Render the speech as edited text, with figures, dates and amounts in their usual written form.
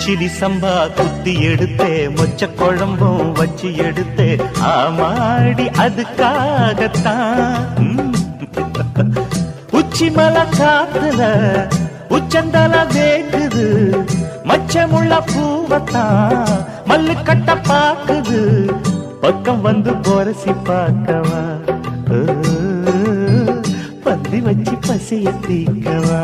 கிச்சிலி சம்பா குத்தி எடுத்தே மொச்ச குழம்பும் வச்சு எடுத்தே ஆமாடி அதுக்காகத்தான் உச்சி மலை காத்துல உச்சந்தல வேக்குது மச்சமுள்ள பூவத்தான் மல்லு கட்ட பாக்குது பக்கம் வந்து போரசி பார்க்கவா பந்தி வச்சு பசிய தீக்கவா